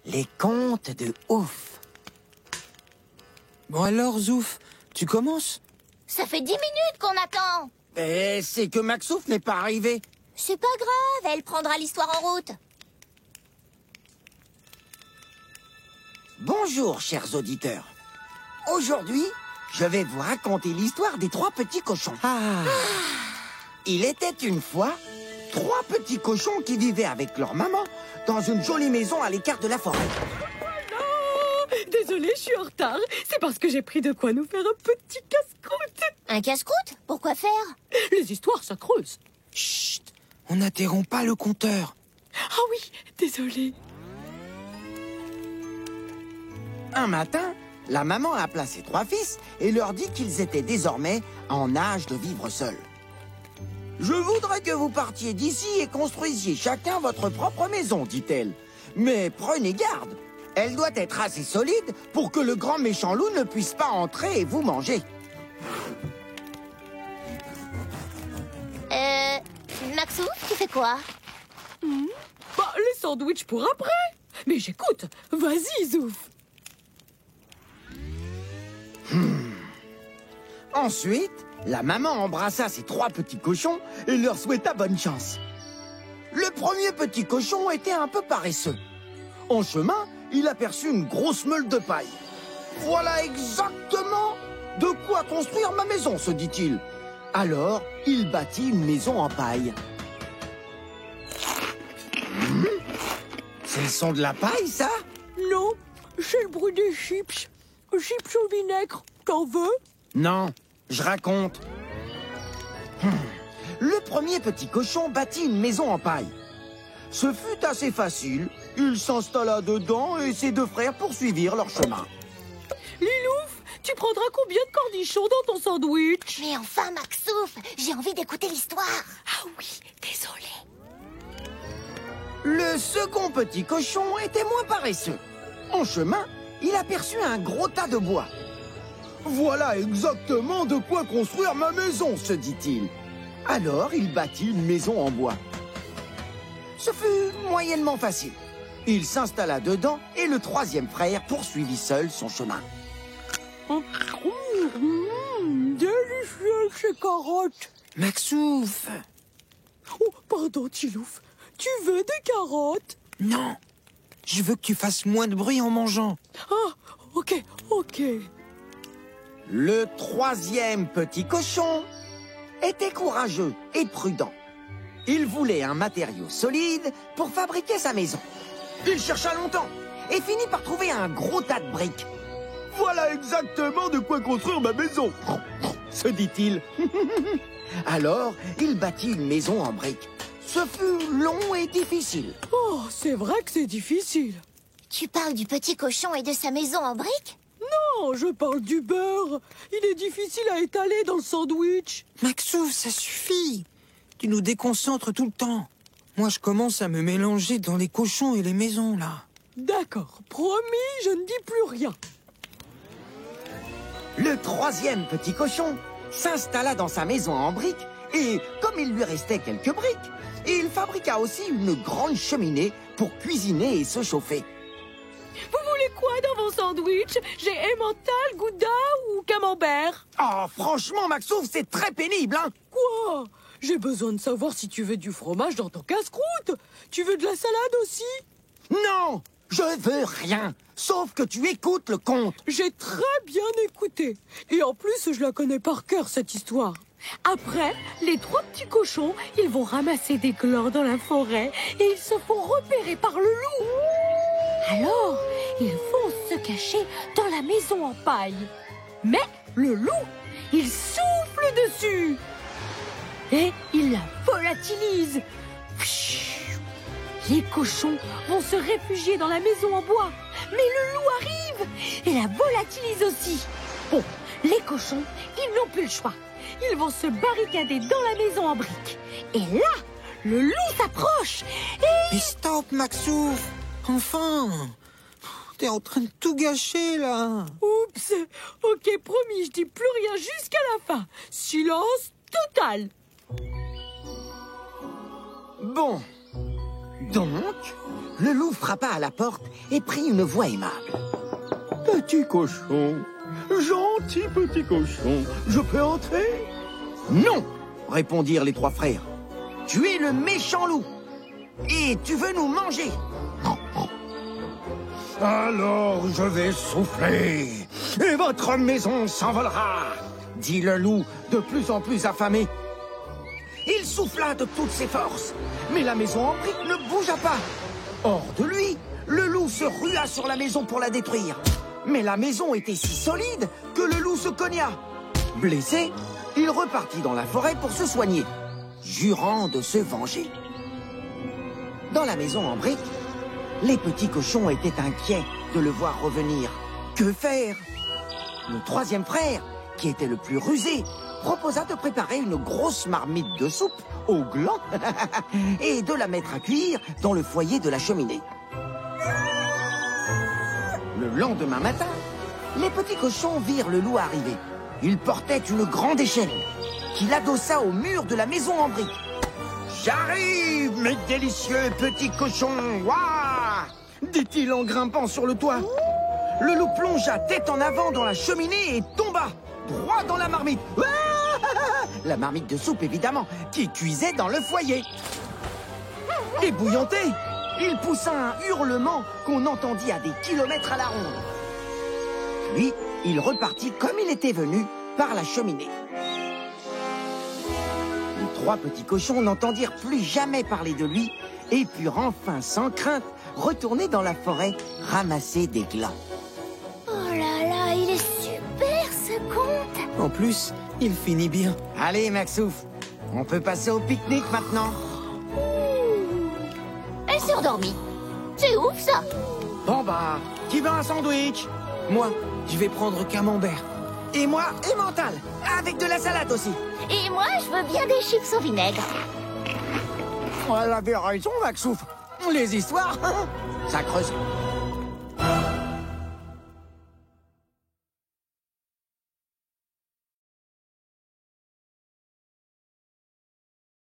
Les contes de Ouf. Bon alors, Zouf, tu commences? Ça fait 10 minutes qu'on attend. Et c'est que Maxouf n'est pas arrivé. C'est pas grave, elle prendra l'histoire en route. Bonjour, chers auditeurs. Aujourd'hui, je vais vous raconter l'histoire des 3 petits cochons. Il était une fois 3 petits cochons qui vivaient avec leur maman dans une jolie maison à l'écart de la forêt. Désolée, je suis en retard. C'est parce que j'ai pris de quoi nous faire un petit casse-croûte. Un casse-croûte? Pourquoi faire? Les histoires, ça creuse. Chut, on n'interrompt pas le compteur. Ah oui, désolée. Un matin, la maman appela ses 3 fils et leur dit qu'ils étaient désormais en âge de vivre seuls. Je voudrais que vous partiez d'ici et construisiez chacun votre propre maison, dit-elle. Mais prenez garde, elle doit être assez solide pour que le grand méchant loup ne puisse pas entrer et vous manger. Maxou, tu fais quoi? Bah, les sandwichs pour après. Mais j'écoute. Vas-y, Zouf. Ensuite, la maman embrassa ses 3 petits cochons et leur souhaita bonne chance. Le premier petit cochon était un peu paresseux. En chemin, il aperçut une grosse meule de paille. « Voilà exactement de quoi construire ma maison », se dit-il. Alors, il bâtit une maison en paille. C'est le son de la paille, ça? Non, c'est le bruit des chips. Chips au vinaigre. T'en veux? Non, je raconte. Le premier petit cochon bâtit une maison en paille. Ce fut assez facile. Il s'installa dedans et ses 2 frères poursuivirent leur chemin. Lilouf, tu prendras combien de cornichons dans ton sandwich? Mais enfin, Maxouf, j'ai envie d'écouter l'histoire. Ah oui, désolée. Le second petit cochon était moins paresseux. En chemin, il aperçut un gros tas de bois. « Voilà exactement de quoi construire ma maison », se dit-il. Alors, il bâtit une maison en bois. Ce fut moyennement facile. Il s'installa dedans et le 3e frère poursuivit seul son chemin. Délicieux ces carottes. Maxouf! Oh, pardon, Tilouf. Tu veux des carottes? Non, je veux que tu fasses moins de bruit en mangeant. Ah, ok. Le 3e petit cochon était courageux et prudent. Il voulait un matériau solide pour fabriquer sa maison. Il chercha longtemps et finit par trouver un gros tas de briques. « Voilà exactement de quoi construire ma maison !» se dit-il. Alors, il bâtit une maison en briques. Ce fut long et difficile. Oh, c'est vrai que c'est difficile. Tu parles du petit cochon et de sa maison en briques? Non, je parle du beurre. Il est difficile à étaler dans le sandwich. Maxouf, ça suffit. Tu nous déconcentres tout le temps. Moi, je commence à me mélanger dans les cochons et les maisons, là. D'accord, promis, je ne dis plus rien. Le 3e petit cochon s'installa dans sa maison en briques et, comme il lui restait quelques briques, il fabriqua aussi une grande cheminée pour cuisiner et se chauffer. Vous voulez quoi dans vos sandwichs? J'ai emmental, gouda ou camembert? Oh, franchement, Maxouf, c'est très pénible, hein? Quoi? J'ai besoin de savoir si tu veux du fromage dans ton casse-croûte. Tu veux de la salade aussi? Non, je veux rien, sauf que tu écoutes le conte. J'ai très bien écouté. Et en plus, je la connais par cœur, cette histoire. Après, les 3 petits cochons, ils vont ramasser des glands dans la forêt et ils se font repérer par le loup. Alors, ils vont se cacher dans la maison en paille. Mais le loup, il souffle dessus et il la volatilise. Les cochons vont se réfugier dans la maison en bois. Mais le loup arrive et la volatilise aussi. Bon, les cochons, ils n'ont plus le choix. Ils vont se barricader dans la maison en briques. Et là, le loup s'approche et... Mais stop, Maxouf! Enfin! T'es en train de tout gâcher, là. Oups! Ok, promis, je dis plus rien jusqu'à la fin. Silence total. Bon, donc, le loup frappa à la porte et prit une voix aimable. Petit cochon, gentil petit cochon, je peux entrer? Non, répondirent les 3 frères. Tu es le méchant loup et tu veux nous manger. Alors je vais souffler et votre maison s'envolera, dit le loup de plus en plus affamé. Il souffla de toutes ses forces, mais la maison en briques ne bougea pas. Hors de lui, le loup se rua sur la maison pour la détruire. Mais la maison était si solide que le loup se cogna. Blessé, il repartit dans la forêt pour se soigner, jurant de se venger. Dans la maison en briques, les petits cochons étaient inquiets de le voir revenir. Que faire? Le 3e frère, qui était le plus rusé, proposa de préparer une grosse marmite de soupe au gland et de la mettre à cuire dans le foyer de la cheminée. Le lendemain matin, les petits cochons virent le loup arriver. Il portait une grande échelle qu'il adossa au mur de la maison en briques. « J'arrive, mes délicieux petits cochons, ouah !» dit-il en grimpant sur le toit. Le loup plongea tête en avant dans la cheminée et tomba droit dans la marmite. La marmite de soupe, évidemment, qui cuisait dans le foyer. Ébouillanté, il poussa un hurlement qu'on entendit à des kilomètres à la ronde. Puis, il repartit comme il était venu, par la cheminée. Les 3 petits cochons n'entendirent plus jamais parler de lui et purent enfin, sans crainte, retourner dans la forêt, ramasser des glands. Oh là là, il est super ce conte. En plus, il finit bien. Allez, Maxouf, on peut passer au pique-nique maintenant. Elle s'est endormie. C'est ouf ça. Bon bah, qui veut un sandwich? Moi, je vais prendre camembert. Et moi, emmental, avec de la salade aussi. Et moi, je veux bien des chips au vinaigre. Elle avait raison, Maxouf. Les histoires, ça creuse.